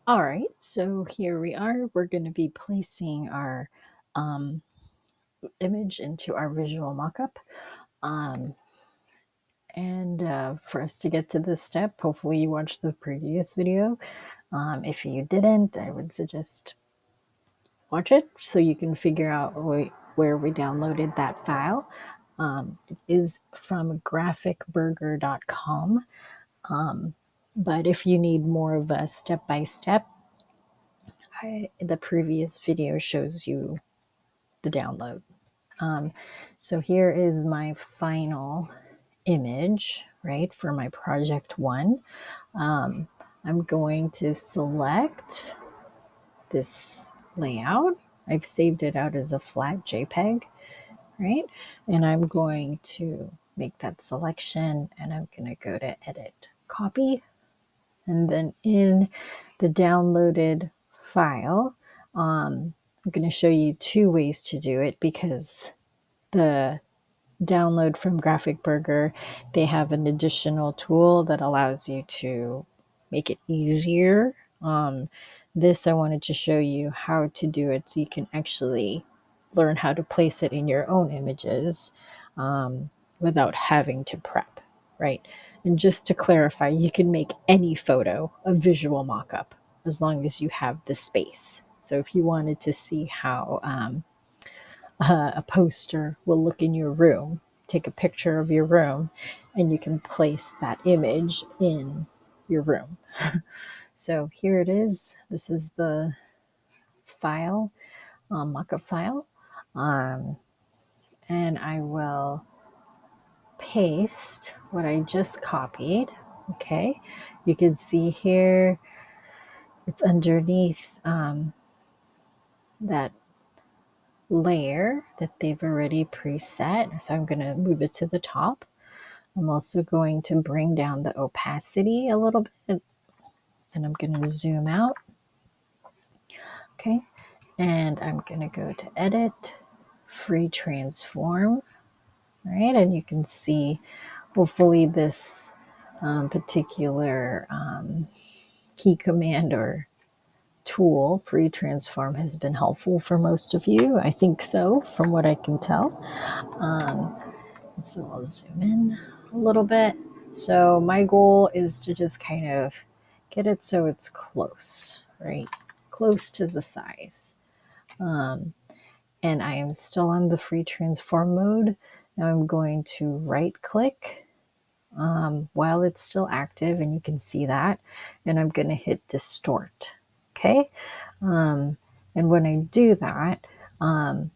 All right, so here we are. We're going to be placing our um, image into our visual mockup. Um, and for us to get to this step, hopefully you watched the previous video. If you didn't, I would suggest watch it so you can figure out where we downloaded that file. It is from graphicburger.com. But if you need more of a step by step, the previous video shows you the download. So here is my final image, right, for my project one. I'm going to select this layout. I've saved it out as a flat JPEG, right? And I'm going to make that selection and I'm going to go to edit, copy, and then in the downloaded file, I'm going to show you two ways to do it because the download from Graphic Burger, they have an additional tool that allows you to make it easier. This, I wanted to show you how to do it so you can actually learn how to place it in your own images without having to prep, right? And just to clarify, you can make any photo a visual mockup as long as you have the space. So if you wanted to see how a poster will look in your room, take a picture of your room, and you can place that image in your room. So here it is. This is the file, mockup file. Um, and I will paste what I just copied. Okay, you can see here it's underneath that layer that they've already preset. So I'm going to move it to the top. I'm also going to bring down the opacity a little bit and I'm going to zoom out. Okay. And I'm going to go to edit, free transform. All right. And you can see hopefully this particular key command or tool, free transform, has been helpful for most of you. I think so, from what I can tell. So I'll zoom in a little bit. So my goal is to just kind of get it so it's close, right? Close to the size. And I am still on the free transform mode. Now I'm going to right click while it's still active, and you can see that. And I'm going to hit distort. Okay. And when I do that, I'm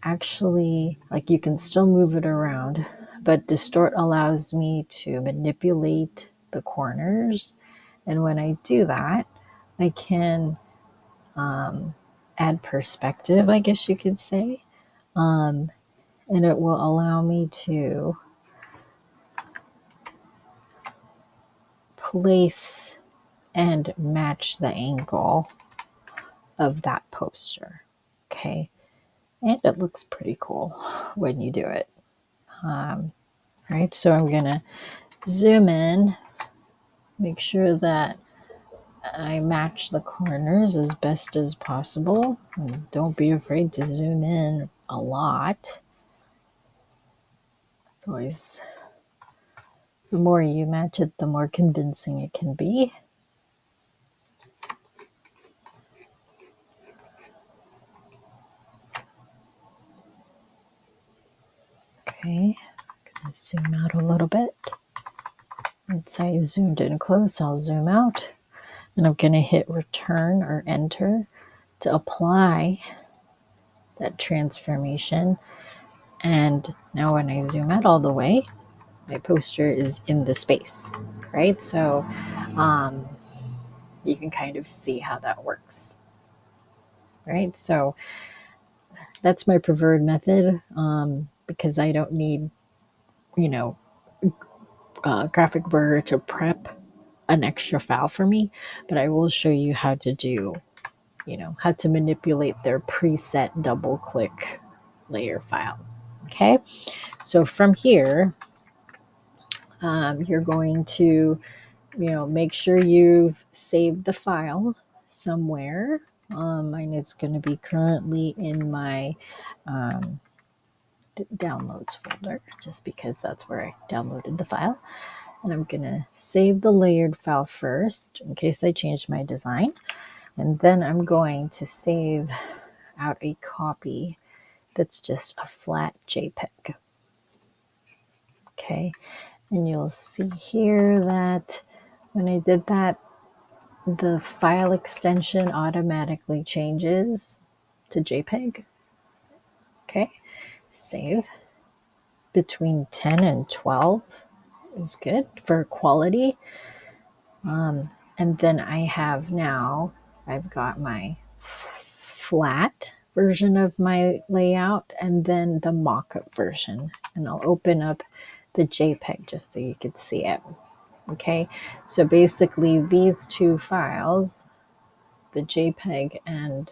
actually, like, you can still move it around, but distort allows me to manipulate the corners. And when I do that, I can add perspective, I guess you could say. And it will allow me to place and match the angle of that poster. Okay. And it looks pretty cool when you do it. Right. So I'm going to zoom in, make sure that I match the corners as best as possible. And don't be afraid to zoom in a lot. It's always, the more you match it, the more convincing it can be. Okay, I'm going to zoom out a little bit. Once I zoomed in close, I'll zoom out. And I'm going to hit return or enter to apply that transformation. And now when I zoom out all the way, my poster is in the space, right? So you can kind of see how that works, right? So that's my preferred method because I don't need, you know, Graphic Burger to prep an extra file for me, but I will show you how to do, how to manipulate their preset double click layer file. Okay, so from here, you're going to, make sure you've saved the file somewhere. And it's going to be currently in my downloads folder, just because that's where I downloaded the file. And I'm going to save the layered file first in case I change my design. And then I'm going to save out a copy that's just a flat JPEG. Okay, and you'll see here that when I did that, the file extension automatically changes to JPEG. Okay, save. Between 10 and 12 is good for quality. And then I've got my flat version of my layout and then the mock-up version. And I'll open up the JPEG just so you can see it. Okay, so basically these two files, the JPEG and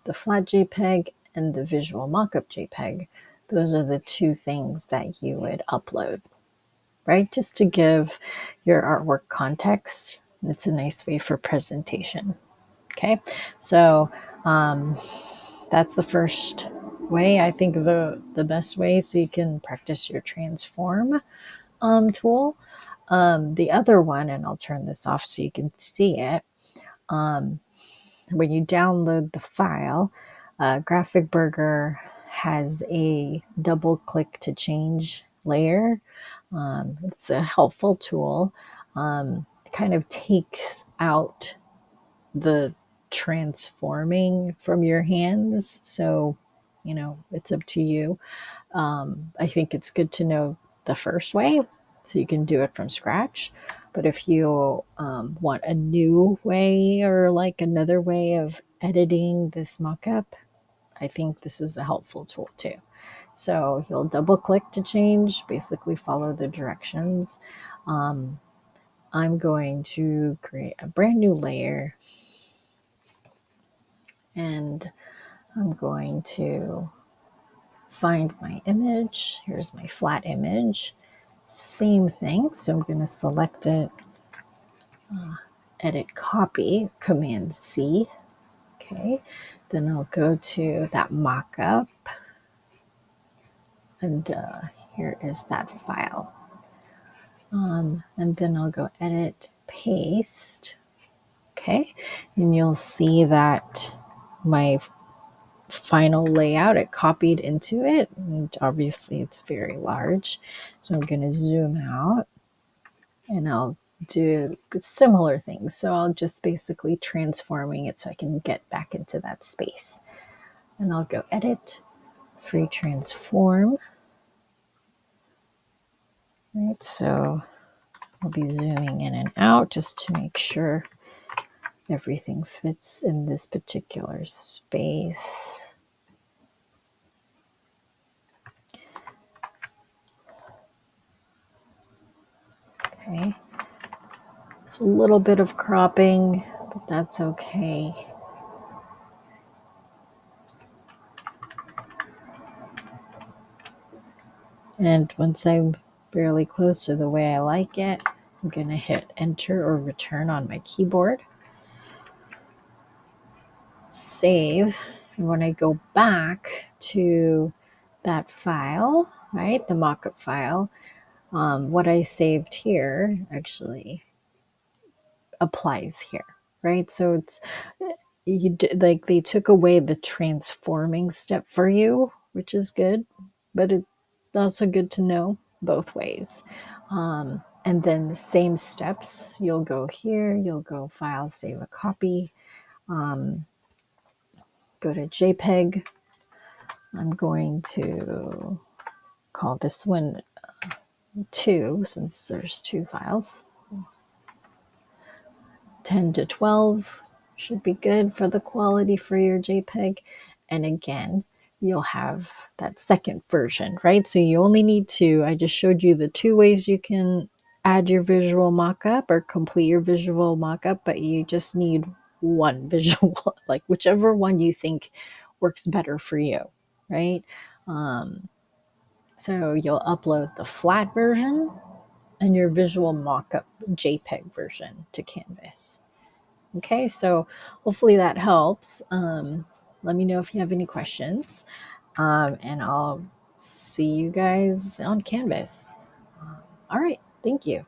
the flat JPEG and the visual mockup JPEG, those are the two things that you would upload, right? Just to give your artwork context. It's a nice way for presentation. Okay, so that's the first way. I think the best way, so you can practice your transform tool. The other one, and I'll turn this off so you can see it. When you download the file, Graphic Burger has a double click to change layer. It's a helpful tool. It kind of takes out the transforming from your hands. So, it's up to you. I think it's good to know the first way so you can do it from scratch. But if you want a new way or like another way of editing this mockup, I think this is a helpful tool too. So you'll double click to change, basically follow the directions. I'm going to create a brand new layer and I'm going to find my image. Here's my flat image. Same thing. So I'm going to select it, edit copy, Command C. Okay. Then I'll go to that mockup. And here is that file. And then I'll go edit, paste. Okay. And you'll see that my final layout, it copied into it. And obviously it's very large. So I'm going to zoom out and I'll do similar things. So I'll just basically transforming it so I can get back into that space. And I'll go edit, free transform. Right, so I'll be zooming in and out just to make sure everything fits in this particular space. Okay. It's a little bit of cropping, but that's okay. And once I'm fairly close to the way I like it, I'm going to hit enter or return on my keyboard. Save. And when I go back to that file, right, the mockup file, what I saved here actually applies here, right? So it's like they took away the transforming step for you, which is good, but it's also good to know both ways. And then the same steps, you'll go here, you'll go file, save a copy, go to JPEG. I'm going to call this one 2 since there's 2 files. 10 to 12 should be good for the quality for your JPEG. And again, you'll have that second version, right? So you only need 2. I just showed you the 2 ways you can add your visual mockup or complete your visual mockup, but you just need one visual, like whichever one you think works better for you, right? So you'll upload the flat version and your visual mockup JPEG version to Canvas. Okay, so hopefully that helps. Let me know if you have any questions, and I'll see you guys on Canvas. All right, thank you.